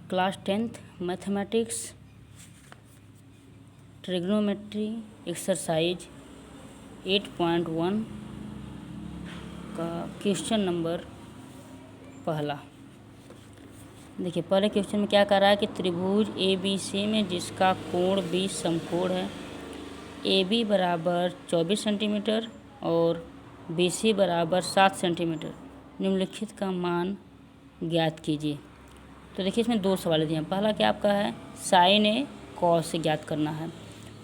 Class 10th mathematics trigonometry exercise 8.1 का question number पहला। देखिए पहले क्वेश्चन में क्या कर रहा है कि त्रिभुज ABC में जिसका कोण 20 समकोण है, AB बराबर 24 सेंटीमीटर और BC बराबर 7 सेंटीमीटर, निम्नलिखित का मान ज्ञात कीजिए। तो देखिए इसमें दो सवाल दिए हैं। पहला क्या आपका है साइन ए कॉस से ज्ञात करना है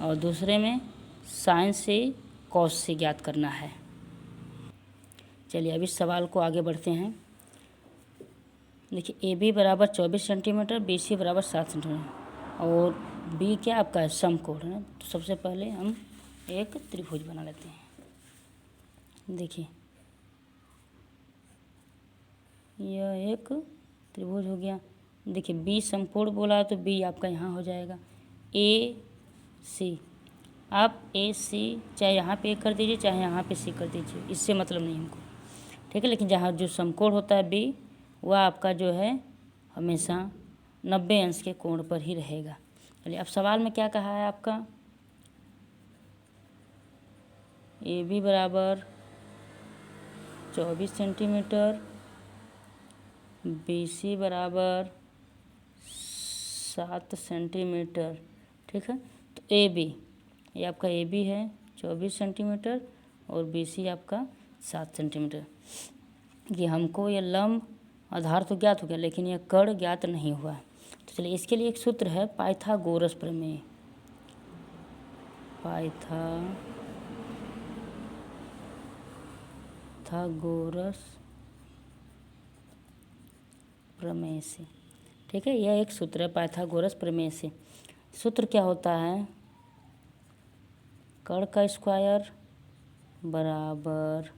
और दूसरे में साइन से कॉस से ज्ञात करना है। चलिए अब इस सवाल को आगे बढ़ते हैं। देखिए AB बराबर 24 सेंटीमीटर, BC बराबर 7 सेंटीमीटर और B क्या आपका है समकोण है। तो सबसे पहले हम एक त्रिभुज बना लेते हैं। देखिए यह एक त्रिभुज हो गया। देखिए B समकोण बोला है तो B आपका यहाँ हो जाएगा। AC आप AC चाहे यहाँ पे कर दीजिए चाहे यहाँ पे C कर दीजिए, इससे मतलब नहीं हमको, ठीक है। लेकिन जहाँ जो समकोण होता है B वह आपका जो है हमेशा 90 अंश के कोण पर ही रहेगा। चलिए अब सवाल में क्या कहा है आपका AB बराबर 24 सेंटीमीटर, BC बराबर 7 सेंटीमीटर, ठीक है। तो AB ये आपका AB है 24 सेंटीमीटर और BC आपका 7 सेंटीमीटर। ये हमको ये लंब आधार तो ज्ञात हो गया लेकिन यह कर्ण ज्ञात नहीं हुआ है। तो चलिए इसके लिए एक सूत्र है पाइथागोरस प्रमेय। पाइथागोरस प्रमेय से, ठीक है। यह एक सूत्र है पाइथागोरस प्रमेय से। सूत्र क्या होता है कर्ण का स्क्वायर बराबर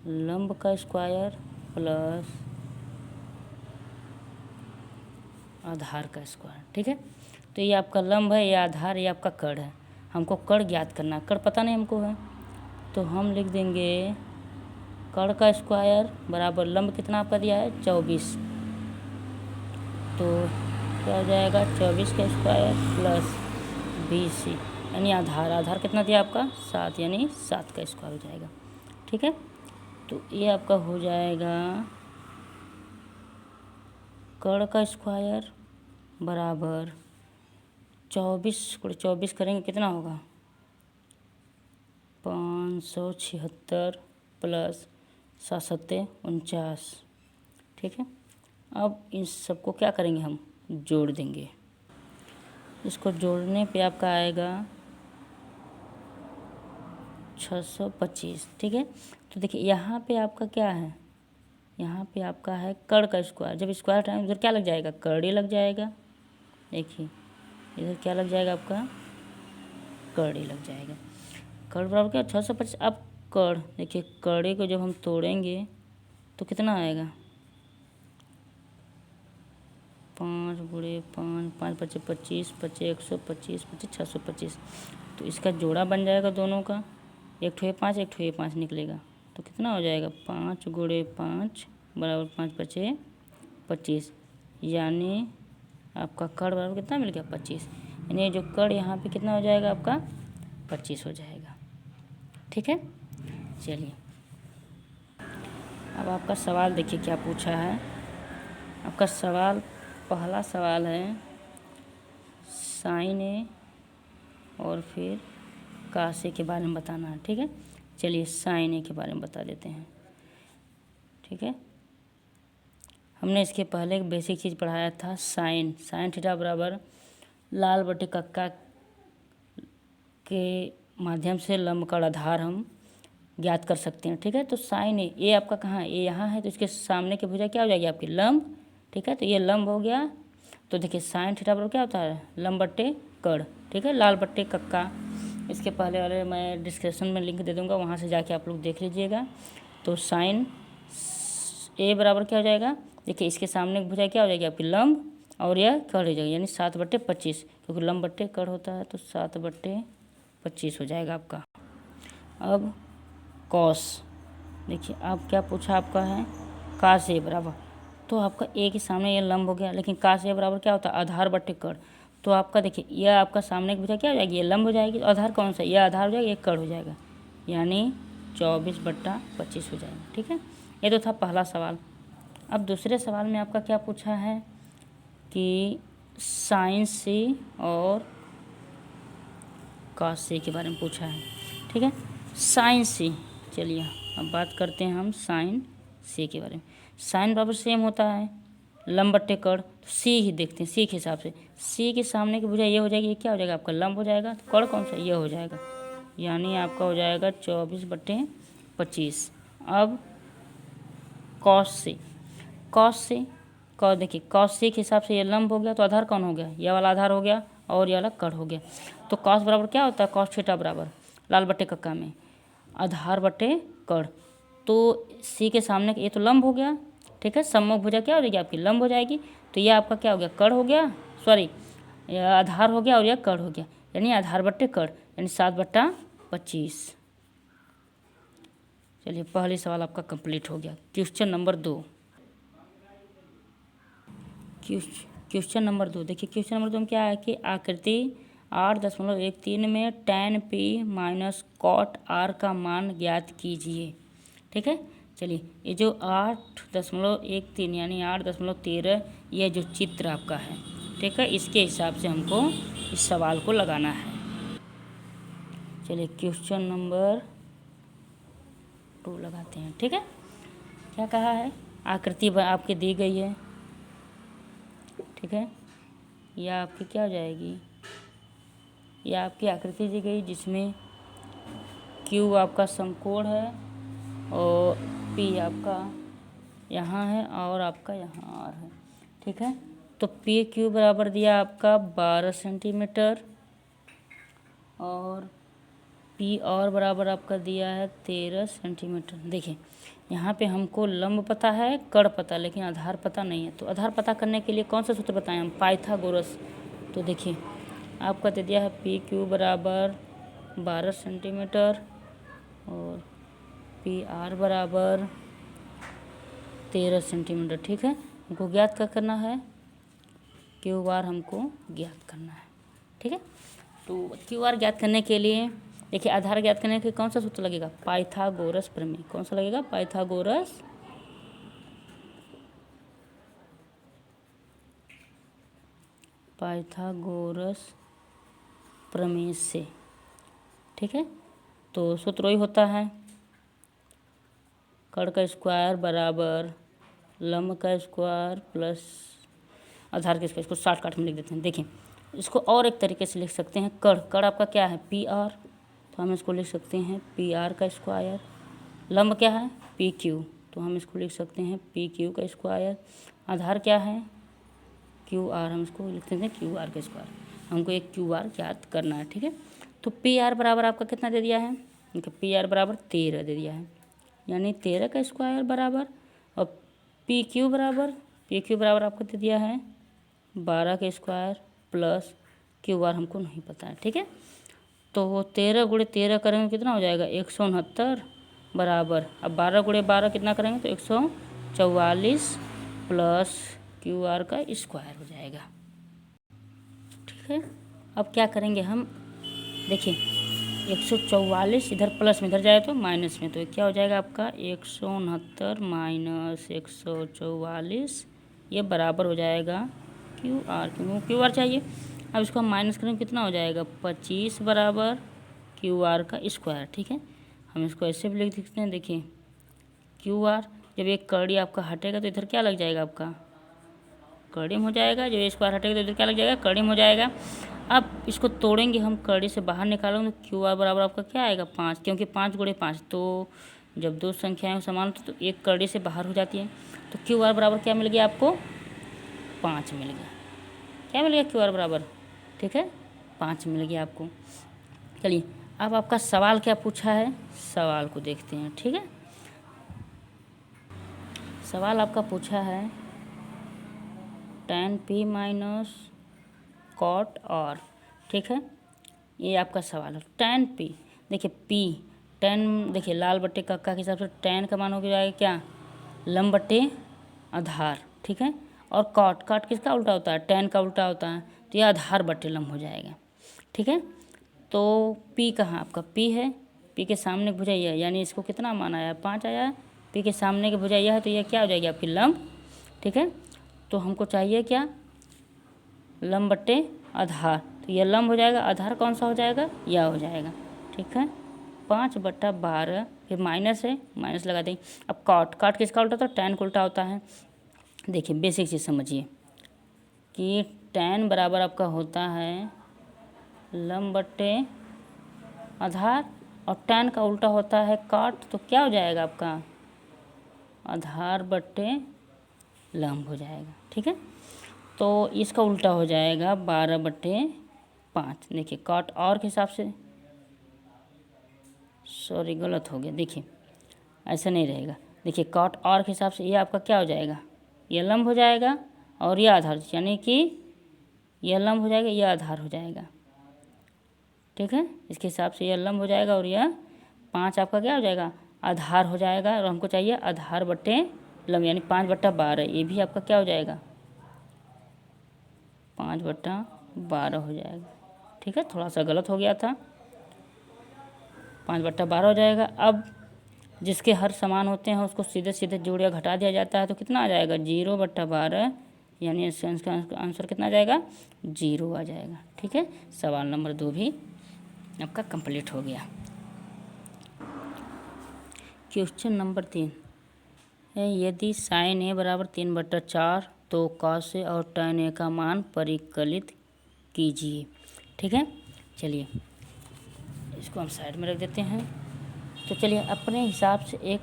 लंब का स्क्वायर प्लस आधार का स्क्वायर, ठीक है। तो ये आपका लंब है, ये आधार, ये आपका कर्ण है। हमको कर्ण ज्ञात करना है, कर्ण पता नहीं हमको है तो हम लिख देंगे कर्ण का स्क्वायर बराबर लंब कितना आपका दिया है 24, तो क्या हो जाएगा 24 का स्क्वायर प्लस BC यानी आधार कितना दिया आपका 7 यानी 7 का स्क्वायर हो जाएगा, ठीक है। तो ये आपका हो जाएगा कर्ण का स्क्वायर बराबर 24 करेंगे कितना होगा 576 प्लस 7 49, ठीक है। अब इन सबको क्या करेंगे हम जोड़ देंगे। इसको जोड़ने पे आपका आएगा 625, ठीक है। तो देखिए यहाँ पे आपका क्या है, यहाँ पे आपका है कर्ण का स्क्वायर। जब स्क्वायर टाइम उधर क्या लग जाएगा कर्ण ही लग जाएगा। देखिए इधर क्या लग जाएगा आपका कर्ण ही लग जाएगा। कर्ण बराबर क्या 625। अब कर्ण देखिए कर्ण को जब हम तोड़ेंगे तो कितना आएगा 5 गुणे 5, 5 पचे 25, पचे 125, पचे 625। तो इसका जोड़ा बन जाएगा दोनों का, एक ठो ये 5 एक ठो ये 5 निकलेगा तो कितना हो जाएगा 5 गुणे 5 बराबर 5 पचे 25, यानी आपका कर्ण बराबर कितना मिल गया 25। यानी जो कर्ण यहाँ पे कितना हो जाएगा आपका 25 हो जाएगा, ठीक है। चलिए अब आपका सवाल देखिए क्या पूछा है। आपका सवाल पहला सवाल है साइन ए और फिर कास ए के बारे में बताना है, ठीक है। चलिए साइन ए के बारे में बता देते हैं, ठीक है। हमने इसके पहले एक बेसिक चीज़ पढ़ाया था साइन थीटा बराबर लाल बटे कक्का के माध्यम से लंब का आधार हम ज्ञात कर सकते हैं, ठीक है। तो साइन ए आपका कहाँ है, ए यहाँ है तो इसके सामने की भुजा क्या हो जाएगी आपकी लंब, ठीक है। तो ये लंब हो गया। तो देखिए साइन थीटा बराबर क्या होता है लंब बट्टे कर्ण, ठीक है, लाल बट्टे कक्का। इसके पहले वाले मैं डिस्क्रिप्शन में लिंक दे दूँगा, वहाँ से जाके आप लोग देख लीजिएगा। तो साइन ए बराबर क्या हो जाएगा देखिए इसके सामने की भुजा क्या हो जाएगी आपकी लंब और यह कर्ण हो जाएगी यानी 7/25, क्योंकि लंब बट्टे कर्ण होता है तो 7/25 हो जाएगा आपका। अब कॉस देखिए अब क्या पूछा आपका है कास ए बराबर तो आपका ए के सामने ये लंब हो गया, लेकिन का से बराबर क्या होता है आधार बटे कड़। तो आपका देखिए यह आपका सामने की भुजा क्या हो जाएगी, ये लंब हो जाएगी, आधार कौन सा, यह आधार हो जाएगा, ये कड़ हो जाएगा, यानी 24/25 हो जाएगा। ठीक है, ये तो था पहला सवाल। अब दूसरे सवाल में आपका क्या पूछा है कि साइन सी और कॉस सी के बारे में पूछा है। ठीक है, साइन सी, चलिए अब बात करते हैं हम साइन सी के बारे में। साइन बराबर सेम होता है लंब बट्टे कड़, तो सी ही देखते हैं, सी के हिसाब से सी के सामने की भुजा ये हो जाएगी, ये क्या हो जाएगा आपका लंब हो जाएगा, तो कड़ कौन सा ये हो जाएगा, यानी आपका हो जाएगा 24/25। अब कॉस सी, कॉस सी कॉस देखिए कॉस सी के हिसाब से ये लंब हो गया, तो आधार कौन हो गया, ये वाला आधार हो गया और ये वाला कड़ हो गया। तो कॉस बराबर क्या होता है, कॉस थीटा बराबर लाल बट्टे कक्का में आधार बटे कड़। तो सी के सामने ये तो लंब हो गया, ठीक है, सम्मुख भुजा क्या हो जाएगी आपकी लंब हो जाएगी, तो यह आपका क्या हो गया कड़ हो गया, सॉरी यह आधार हो गया और यह कड़ हो गया, यानी आधार बट्टे कड़, यानी 7/25। चलिए पहले सवाल आपका कंप्लीट हो गया। क्वेश्चन नंबर 2, क्वेश्चन नंबर 2 देखिए, क्वेश्चन नंबर 2 में क्या है कि आकृति 8.13 में tan p minus cot r का मान ज्ञात कीजिए। ठीक है, चलिए ये जो 8.13 यानी 8.13 ये जो चित्र आपका है, ठीक है, इसके हिसाब से हमको इस सवाल को लगाना है। चलिए क्वेश्चन नंबर 2 लगाते हैं। ठीक है, क्या कहा है, आकृति आपकी दी गई है, ठीक है, यह आपकी क्या हो जाएगी, यह आपकी आकृति दी गई जिसमें Q आपका समकोण है और P आपका यहाँ है और आपका यहाँ R है। ठीक है, तो PQ बराबर दिया आपका 12 सेंटीमीटर और PR बराबर आपका दिया है 13 सेंटीमीटर। देखिए यहाँ पे हमको लंब पता है, कड़ पता, लेकिन आधार पता नहीं है। तो आधार पता करने के लिए कौन सा सूत्र बताएं हम, पाइथागोरस। तो देखिए आपका दे दिया है PQ बराबर 12 सेंटीमीटर और PR बराबर 13 सेंटीमीटर। ठीक है, हमको ज्ञात क्या करना है, QR हमको ज्ञात करना है। ठीक है, तो QR ज्ञात करने के लिए देखिए आधार ज्ञात करने के लिए कौन सा सूत्र लगेगा, पाइथागोरस प्रमेय। कौन सा लगेगा, पाइथागोरस प्रमेय से। ठीक है, तो सूत्र वही होता है कड़ का स्क्वायर बराबर लंब का स्क्वायर प्लस आधार के स्क्वायर। इसको शॉर्टकट में लिख देते हैं। देखिए इसको और एक तरीके से लिख सकते हैं, कड़ आपका क्या है PR, तो हम इसको लिख सकते हैं PR का स्क्वायर, लंब क्या है PQ, तो हम इसको लिख सकते हैं PQ का स्क्वायर, आधार क्या है QR, हम इसको लिख सकते हैं QR का स्क्वायर। हमको एक QR ज्ञात करना है। ठीक है, तो PR बराबर आपका कितना दे दिया है, PR बराबर 13 दे दिया है, यानी 13 का स्क्वायर बराबर, और PQ बराबर आपको दे दिया है 12 का स्क्वायर प्लस QR हमको नहीं पता है। ठीक है, तो 13 × 13 करेंगे कितना हो जाएगा 169 बराबर, अब 12 × 12 कितना करेंगे तो 144 प्लस QR का स्क्वायर हो जाएगा। ठीक है, अब क्या करेंगे हम, देखिए 144 इधर प्लस में, इधर जाए तो माइनस में, तो क्या हो जाएगा आपका 169 माइनस 144, ये बराबर हो जाएगा QR, क्योंकि QR चाहिए। अब इसको हम माइनस करेंगे कितना हो जाएगा 25 बराबर QR का स्क्वायर। ठीक है, हम इसको ऐसे भी लिख सकते हैं, देखिए QR जब एक कड़ी आपका हटेगा तो इधर क्या लग जाएगा आपका कड़ीम हो जाएगा, जब स्क्वायर हटेगा तो इधर क्या लग जाएगा कड़ीम हो जाएगा। अब इसको तोड़ेंगे हम, कड़ी से बाहर निकालेंगे तो QR बराबर आपका क्या आएगा 5, क्योंकि 5 × 5, तो जब दो संख्याएं समान तो एक कड़ी से बाहर हो जाती है, तो QR बराबर क्या मिल गया आपको 5 मिल गया। क्या मिल गया QR बराबर, ठीक है 5 मिल गया आपको। चलिए अब आपका सवाल क्या पूछा है, सवाल को देखते हैं। ठीक है, सवाल आपका पूछा है tan P minus cot R। ठीक है, ये आपका सवाल है। tan P देखिए tan देखिए लाल बट्टे कक्का के हिसाब से tan का मान हो जाएगा क्या लंब बट्टे आधार, ठीक है। और कॉट, कॉट किसका उल्टा होता है? tan का उल्टा होता है, तो यह आधार बटे लंब हो जाएगा, ठीक है। तो p कहाँ आपका? p है, p के सामने भुजा यह है, यानी इसको कितना मान आया? 5 आया है। p के सामने की भुजा यह है, तो यह क्या हो जाएगी आपकी? लंब, ठीक है। तो हमको चाहिए क्या? लंब बटे आधार, तो यह लंब हो जाएगा, आधार कौन सा हो जाएगा? यह हो जाएगा, ठीक है। 5/12, फिर माइनस है, माइनस लगा देंगे। अब कॉट, कॉट किसका उल्टा होता है? tan का उल्टा होता है। देखिए बेसिक चीज़ समझिए कि tan बराबर आपका होता है लंब बटे आधार, और tan का उल्टा होता है कॉट, तो क्या हो जाएगा आपका? आधार बटे लंब हो जाएगा, ठीक है। तो इसका उल्टा हो जाएगा 12/5। देखिए कॉट और के हिसाब से, सॉरी गलत हो गया, देखिए ऐसा नहीं रहेगा। देखिए कॉट और के हिसाब से ये आपका क्या हो जाएगा? ये लंब हो जाएगा और यह आधार, यानी कि यह लंब हो जाएगा, यह आधार हो जाएगा, ठीक है। इसके हिसाब से यह लंब हो जाएगा और यह 5 आपका क्या हो जाएगा? आधार हो जाएगा। और हमको चाहिए आधार बटे लंब, यानी 5/12, ये भी आपका क्या हो जाएगा? 5/12 हो जाएगा, ठीक है। थोड़ा सा गलत हो गया था, 5/12 हो जाएगा। अब जिसके हर समान होते हैं उसको सीधे सीधे जोड़ या घटा दिया जाता है, तो कितना आ जाएगा? 0/12, यानी इसका आंसर कितना आ जाएगा? 0 आ जाएगा, ठीक है। सवाल नंबर 2 भी आपका कंप्लीट हो गया। क्वेश्चन नंबर 3 है, यदि sin a बराबर 3/4 तो cos a और tan a का मान परिकलित कीजिए, ठीक है। चलिए इसको हम साइड में रख देते हैं। तो चलिए अपने हिसाब से एक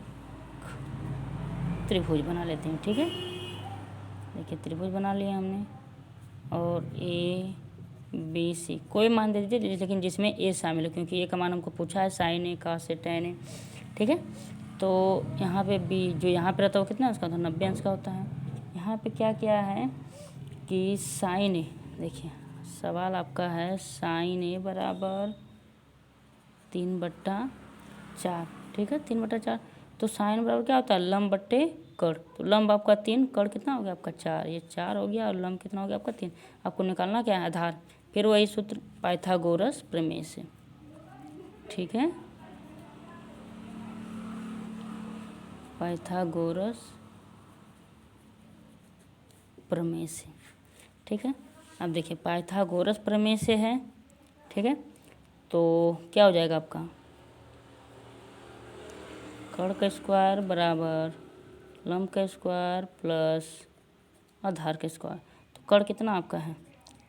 त्रिभुज बना लेते हैं, ठीक है। देखिए त्रिभुज बना लिया हमने, और ए बी सी कोई मान दे दीजिए, लेकिन जिसमें ए शामिल है, क्योंकि ए का मान हमको पूछा है sin a cos a tan a, ठीक है। तो यहाँ पे बी जो यहाँ पे रहता है वो कितना उसका होता है? 90 अंश का होता है। यहाँ पे क्या किया है कि sin a, देखिए सवाल आपका है sin a बराबर 3/4, ठीक है। 3/4, तो साइन बराबर क्या होता है? लंब बटे कड़। तो लंब आपका 3, कड़ कितना हो गया आपका? 4, ये 4 हो गया, और लंब कितना हो गया आपका? 3। आपको निकालना क्या है? आधार। फिर वही सूत्र पाइथागोरस प्रमेय से, ठीक है। पाइथागोरस प्रमेय से, ठीक है। अब देखिए पाइथागोरस प्रमेय से है, ठीक है। तो क्या हो जाएगा आपका? कड़ का स्क्वायर बराबर लंब का स्क्वायर प्लस आधार का स्क्वायर। तो कड़ कितना आपका है?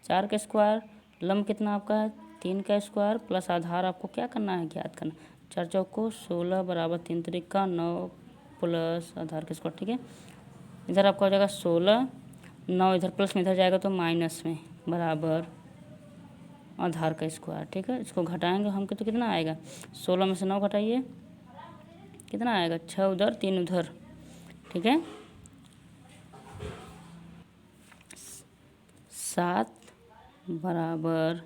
4 का स्क्वायर, लंब कितना आपका है? 3 का स्क्वायर, प्लस आधार आपको क्या करना है? ज्ञात करना। 4 चौको 16 बराबर 3 त्रिका 9 प्लस आधार का स्क्वायर, ठीक है। इधर आपका हो जाएगा 16, 9 इधर प्लस में इधर जाएगा तो माइनस में, बराबर आधार का स्क्वायर, ठीक है। इसको घटाएंगे हमको तो कितना आएगा? 16 में से 9 घटाइए, कितना आएगा? 6 उधर 3 उधर, ठीक है। 7 बराबर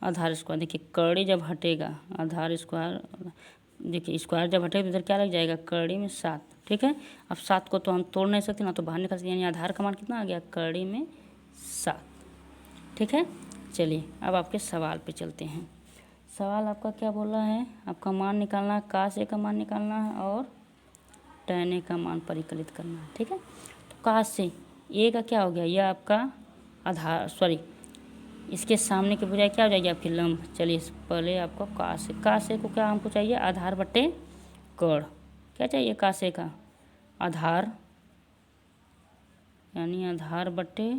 आधार स्क्वायर। देखिए कड़ी जब हटेगा आधार स्क्वायर, देखिए स्क्वायर जब हटेगा तो इधर क्या लग जाएगा? कड़ी में 7, ठीक है। अब 7 को तो हम तोड़ नहीं सकते ना, तो बाहर निकाल सकते, यानी आधार का मान कितना आ गया? कड़ी में 7, ठीक है। चलिए अब आपके सवाल पे चलते हैं। सवाल आपका क्या बोल रहा है? आपका मान निकालना है, cos a का मान निकालना है और tan a का मान परिकलित करना है, ठीक है। तो cos a का क्या हो गया? यह आपका आधार, सॉरी इसके सामने की बजाय क्या हो जाएगी आपकी? लंब। चलिए पहले आपको cos a को क्या हमको चाहिए? आधार बटे कड़। क्या चाहिए cos a का? आधार, यानी आधार बटे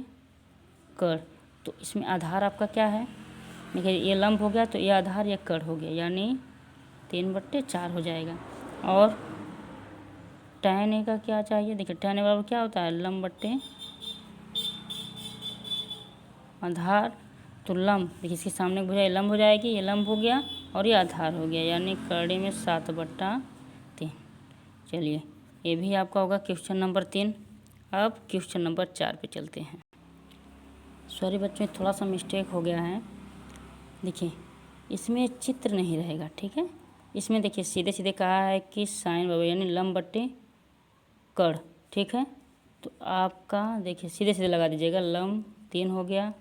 कड़। तो इसमें आधार आपका क्या है? देखिए ये लंब हो गया, तो ये आधार ये कड़ हो गया, यानी 3/4 हो जाएगा। और tan a का क्या चाहिए? देखिए tan a बराबर क्या होता है? लंब बटे आधार। तो लंब, देखिए इसके सामने भुजा लंब हो जाएगी, ये लंब हो गया और ये आधार हो गया, यानी कड़ी में 7/3। चलिए ये भी आपका होगा क्वेश्चन नंबर 3। अब क्वेश्चन नंबर 4 पे चलते हैं। सॉरी बच्चों थोड़ा सा मिस्टेक हो गया है। देखिए इसमें चित्र नहीं रहेगा, ठीक है। इसमें देखिए सीधे सीधे कहा है कि साइन बराबर यानी लंब बटे कड़, ठीक है। तो आपका देखिए सीधे सीधे लगा दीजिएगा। लम 3 हो गया,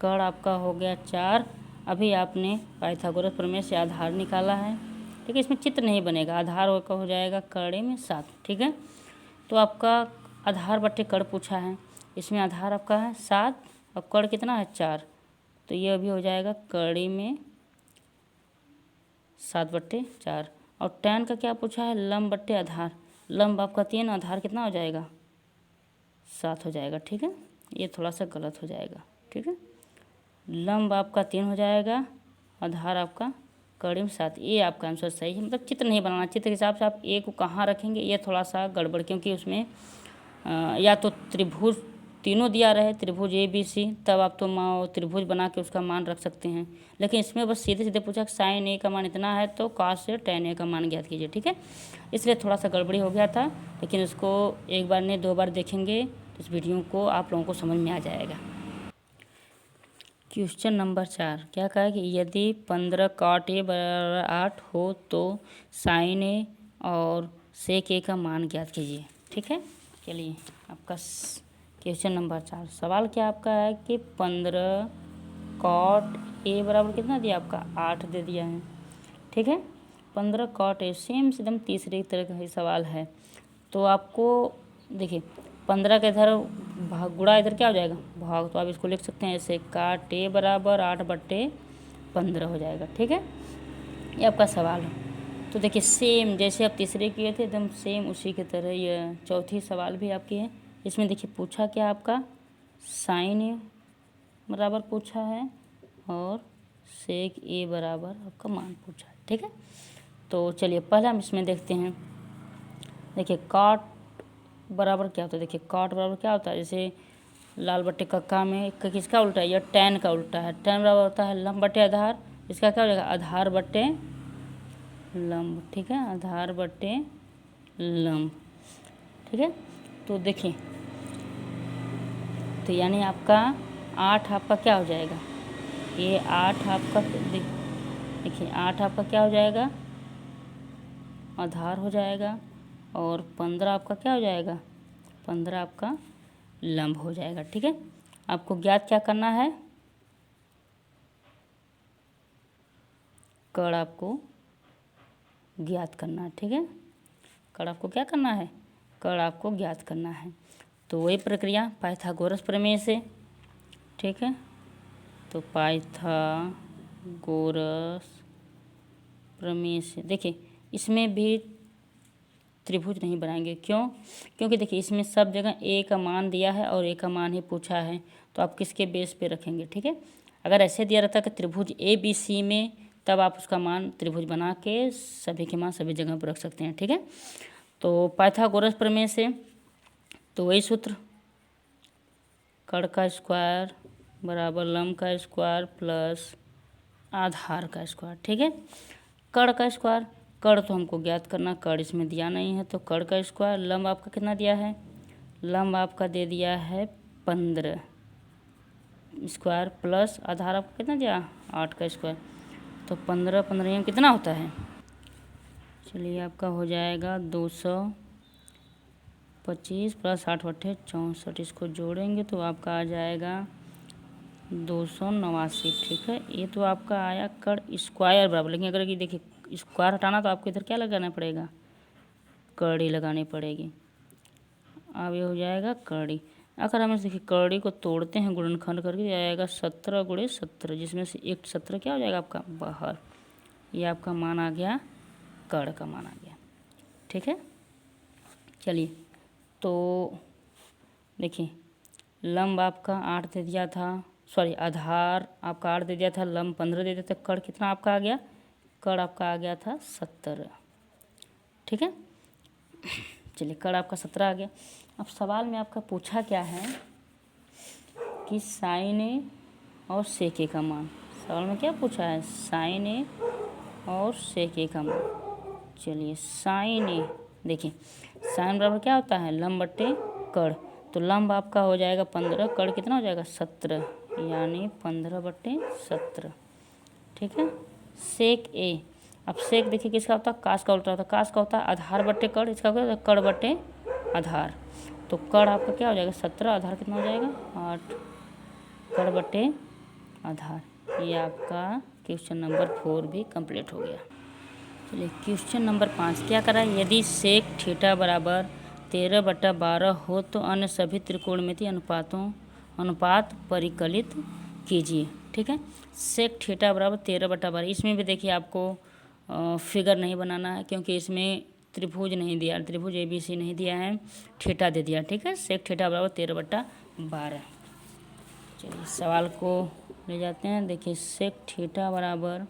कड़ आपका हो गया 4। अभी आपने पाइथागोरस प्रमेय से आधार निकाला है, ठीक है। इसमें चित्र नहीं बनेगा, आधार का हो जाएगा कड़े में 7, ठीक है। तो आपका आधार बट्टे कड़ पूछा है, इसमें आधार आपका है 7 और कड़ कितना है 4, तो ये अभी हो जाएगा कड़ी में 7/4। और tan का क्या पूछा है, लंब बट्टे आधार। लंब आपका 3, आधार कितना हो जाएगा 7 हो जाएगा, ठीक है। ये थोड़ा सा गलत हो जाएगा, ठीक है। लंब आपका 3 हो जाएगा, आधार आपका कड़ी में 7। ये आपका आंसर सही है। मतलब चित्र नहीं बनाना, चित्र के हिसाब से आप ए को कहाँ रखेंगे ये थोड़ा सा गड़बड़, क्योंकि उसमें या तो त्रिभुज तीनों दिया रहे, त्रिभुज ABC, तब आप तो त्रिभुज बना के उसका मान रख सकते हैं। लेकिन इसमें बस सीधे सीधे पूछा sin A का मान इतना है तो cos से tan A का मान ज्ञात कीजिए, ठीक है। इसलिए थोड़ा सा गड़बड़ी हो गया था, लेकिन इसको एक बार नहीं 2 बार देखेंगे तो इस वीडियो को आप लोगों को समझ में आ जाएगा। क्वेश्चन नंबर 4 क्या कहा है कि यदि 15 cot A बराबर 8 हो तो sin A और sec A का मान ज्ञात कीजिए, ठीक है। चलिए आपका क्वेश्चन नंबर 4 सवाल क्या आपका है कि 15 cot A बराबर कितना दिया आपका 8 दे दिया है, ठीक है। 15 cot A सेम एकदम तीसरे तरह का ही सवाल है। तो आपको देखिए 15 का इधर भाग गुणा इधर क्या हो जाएगा भाग, तो आप इसको लिख सकते हैं ऐसे cot A बराबर 8/15 हो जाएगा, ठीक है। ये आपका सवाल है। तो देखिए सेम जैसे आप तीसरे किए थे एकदम सेम उसी की तरह ये चौथी सवाल भी आपकी है। इसमें देखिए पूछा क्या आपका sin A बराबर पूछा है और sec A बराबर आपका मान पूछा है, ठीक है। तो चलिए पहले हम इसमें देखते हैं। देखिए cot बराबर क्या होता है, देखिए cot बराबर क्या होता है, जैसे लाल बट्टे कक्का में किसका उल्टा है, यह tan का उल्टा है। tan बराबर होता है लंब बट्टे आधार, इसका क्या हो जाएगा आधार बट्टे लंब, ठीक है, आधार बट्टे लंब, ठीक है। तो देखिए तो यानी आपका 8 आपका क्या हो जाएगा, ये 8 आपका देखिए 8 आपका क्या हो जाएगा आधार हो जाएगा और 15 आपका क्या हो जाएगा 15 आपका लंब हो जाएगा, ठीक है। आपको ज्ञात क्या करना है, कड़ आपको ज्ञात करना है, ठीक है। कड़ आपको क्या करना है, कड़ आपको ज्ञात करना है। तो वही प्रक्रिया पाइथागोरस प्रमेय से, ठीक है। तो पाइथागोरस प्रमेय से देखिए इसमें भी त्रिभुज नहीं बनाएंगे, क्यों, क्योंकि देखिए इसमें सब जगह A का मान दिया है और A का मान ही पूछा है, तो आप किसके बेस पे रखेंगे, ठीक है। अगर ऐसे दिया रहता कि त्रिभुज ABC में, तब आप उसका मान त्रिभुज बना के सभी के मान सभी जगह पर रख सकते हैं, ठीक है। तो पाइथागोरस प्रमेय से तो वही सूत्र कड़ का स्क्वायर बराबर लंब का स्क्वायर प्लस आधार का स्क्वायर, ठीक है। कड़ का स्क्वायर, कड़ तो हमको ज्ञात करना, कड़ इसमें दिया नहीं है तो कड़ का स्क्वायर, लंब आपका कितना दिया है, लंब आपका दे दिया है 15 स्क्वायर प्लस आधार आपका कितना दिया 8 का स्क्वायर, तो 15 15 कितना होता है, चलिए आपका हो जाएगा 225 प्लस 8/64, इसको जोड़ेंगे तो आपका आ जाएगा 289, ठीक है। ये तो आपका आया कड़ स्क्वायर बराबर, लेकिन अगर कि देखिए स्क्वायर हटाना तो आपको इधर क्या लगाना पड़ेगा, कड़ी लगानी पड़ेगी। अब ये हो जाएगा कड़ी। अगर हम देखिए कड़ी को तोड़ते हैं गुणनखंड करके आएगा 17 × 17, जिसमें से एक 17 क्या हो जाएगा आपका बाहर, ये आपका मान आ गया कड़ का मान आ गया, ठीक है। चलिए तो देखिए लंब आपका 8 दे दिया था, सॉरी आधार आपका 8 दे दिया था, लंब 15 दे दिया था, कड़ कितना आपका आ गया, कड़ आपका आ गया था 17, ठीक है। चलिए कड़ आपका 17 आ गया। अब सवाल में आपका पूछा क्या है कि sin A और sec A का मान, सवाल में क्या पूछा है sin A और sec A का मान। चलिए sin A देखिए sin बराबर क्या होता है लंब बट्टे कड़, तो लंब आपका हो जाएगा 15, कड़ कितना हो जाएगा 17, यानी 15/17, ठीक है। sec A, अब सेक देखिए किसका होता है, काश का उल्टा होता है। काश का होता है आधार बट्टे कड़, इसका होता है कड़ बट्टे आधार। तो कड़ आपका क्या हो जाएगा 17, आधार कितना हो जाएगा 8, कड़ बट्टे आधार। ये आपका क्वेश्चन नंबर 4 भी कंप्लीट हो गया। चलिए क्वेश्चन नंबर 5 क्या करा है, यदि सेक थीटा बराबर 13/12 हो तो अन्य सभी त्रिकोणमितीय अनुपात परिकलित कीजिए। ठीक है, सेक थीटा बराबर 13/12। इसमें भी देखिए आपको फिगर नहीं बनाना है, क्योंकि इसमें त्रिभुज नहीं दिया, त्रिभुज ABC नहीं दिया है, थीटा दे दिया। ठीक है, सेक थीटा बराबर 13/12। चलिए सवाल को ले जाते हैं। देखिए सेक थीटा बराबर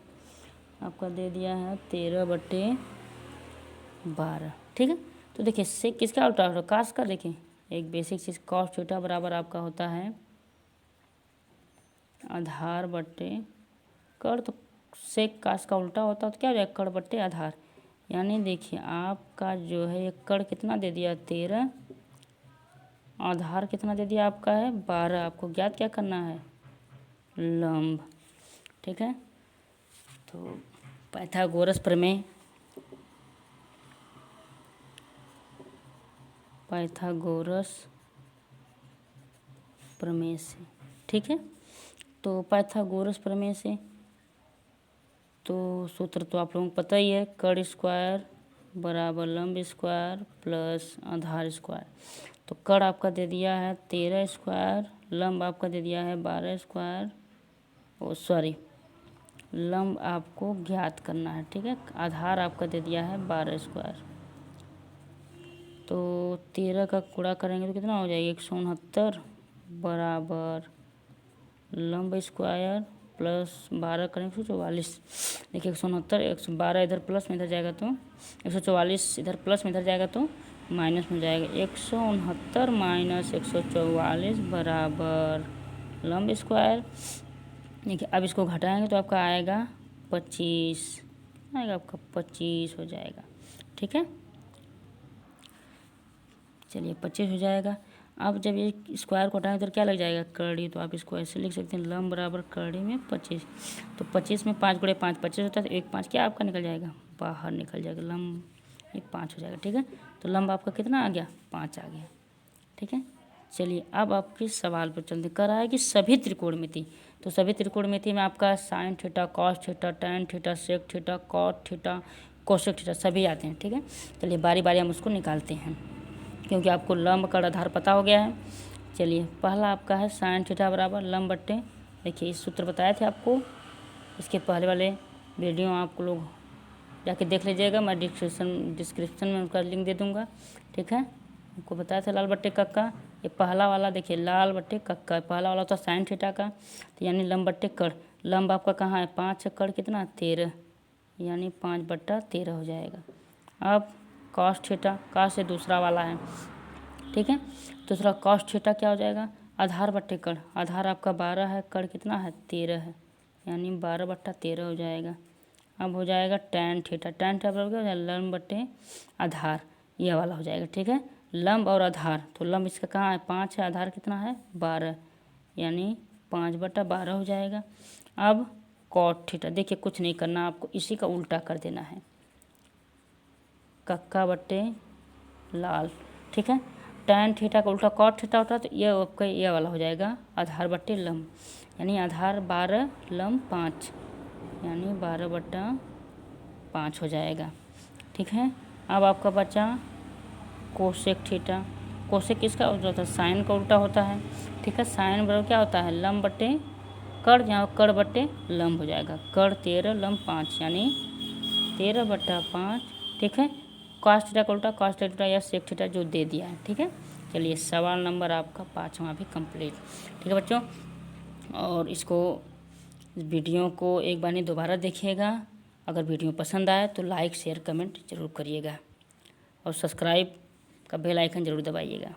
आपका दे दिया है 13/12। ठीक है, तो देखिए सेक किसका उल्टा होता है, काश का। देखिए एक बेसिक चीज़, कॉस थीटा बराबर आपका होता है आधार बट्टे कड़। तो सेक काश का उल्टा होता है तो क्या हो जाएगा कड़ बट्टे आधार। यानी देखिए आपका जो है ये कड़ कितना दे दिया 13, आधार कितना दे दिया आपका है 12। आपको ज्ञात क्या करना है, लंब। ठीक है, तो पाइथागोरस प्रमेय, पाइथागोरस प्रमेय से। ठीक है, तो पाइथागोरस प्रमेय से तो सूत्र तो आप लोगों को पता ही है, कड़ स्क्वायर बराबर लंब स्क्वायर प्लस आधार स्क्वायर। तो कड़ आपका दे दिया है 13 स्क्वायर, लंब आपका दे दिया है 12 स्क्वायर। लंब आपको ज्ञात करना है। ठीक है, आधार आपका दे दिया है 12 स्क्वायर। तो 13 का गुणा करेंगे तो कितना हो जाएगा 169 बराबर लंब स्क्वायर प्लस 12 करेंगे 144। देखिए 169, 112 इधर प्लस में इधर जाएगा तो 144, इधर प्लस में इधर जाएगा तो माइनस में जाएगा। 169 माइनस 144 बराबर लंब स्क्वायर। देखिए अब इसको घटाएंगे तो आपका आएगा 25, आएगा आपका 25 हो जाएगा। ठीक है, चलिए 25 हो जाएगा। अब जब ये स्क्वायर को हटाएंगे तो क्या लग जाएगा कड़ी, तो आप इसको ऐसे लिख सकते हैं लंब बराबर कड़ी में 25। तो 25 में 5 गुणे 5 25 होता है, तो 1 5 क्या आपका निकल जाएगा, बाहर निकल जाएगा, लंब ये 5 हो जाएगा। ठीक है, तो लंब आपका कितना आ गया 5 आ गया। ठीक है, चलिए अब आपके सवाल पर चलते। कर रहा है कि सभी त्रिकोणमिति, तो सभी त्रिकोणमिति में आपका sine theta, cos theta, tan theta, sec theta, cot theta, cosec theta सभी आते हैं। ठीक है, चलिए बारी बारी हम उसको निकालते हैं, क्योंकि आपको लंब का आधार पता हो गया है। चलिए पहला आपका है साइन थीटा बराबर लंब बट्टे, देखिए इस सूत्र बताए थे आपको, इसके पहले वाले वीडियो आप लोग जाके देख लीजिएगा, मैं डिस्क्रिप्शन में उनका लिंक दे दूँगा। ठीक है, आपको बताया था लाल बट्टे कक्का, ये पहला वाला देखिए लाल बट्टे कक्का, पहला वाला होता है साइन थीटा का, तो यानी लंब बट्टे कड़। लंब आपका कहाँ है 5, कड़ कितना 13, यानी 5/13 हो जाएगा। अब कॉस थीटा, कॉस से दूसरा वाला है। ठीक है, दूसरा कॉस थीटा क्या हो जाएगा आधार बट्टे कड़, आधार आपका 12 है, कड़ कितना है 13 है, यानी 12/13 हो जाएगा। अब हो जाएगा टैन थीटा, टैन थीटा बराबर क्या हो जाएगा लंब बट्टे आधार, यह वाला हो जाएगा। ठीक है, लंब और आधार, तो लंब इसका कहाँ है 5 है, आधार कितना है 12, यानी 5/12 हो जाएगा। अब कॉट थीटा, देखिए कुछ नहीं करना आपको, इसी का उल्टा कर देना है, कक्का बट्टे लाल। ठीक है, टैन थीटा का उल्टा कॉट थीटा होता है, तो ये आपका ये वाला हो जाएगा आधार बट्टे लंब, यानी आधार 12 लंब 5, यानी 12/5 हो जाएगा। ठीक है, अब आपका बचा कोसेक थीटा, कोसेक किसका उल्टा होता है साइन का उल्टा होता है। ठीक है, साइन बराबर क्या होता है लंब बट्टे कड़, यहाँ कड़ बट्टे लंब हो जाएगा, कड़ 13 लंब 5, यानी 13/5। ठीक है, कॉस थीटा का उल्टा कॉस थीटा या सेक थीटा जो दे दिया है। ठीक है, चलिए सवाल नंबर आपका 5वां भी कंप्लीट। ठीक है बच्चों, और इसको वीडियो को एक बार नहीं दोबारा देखिएगा। अगर वीडियो पसंद आए तो लाइक शेयर कमेंट जरूर करिएगा, और सब्सक्राइब का बेल आइकन जरूर दबाइएगा।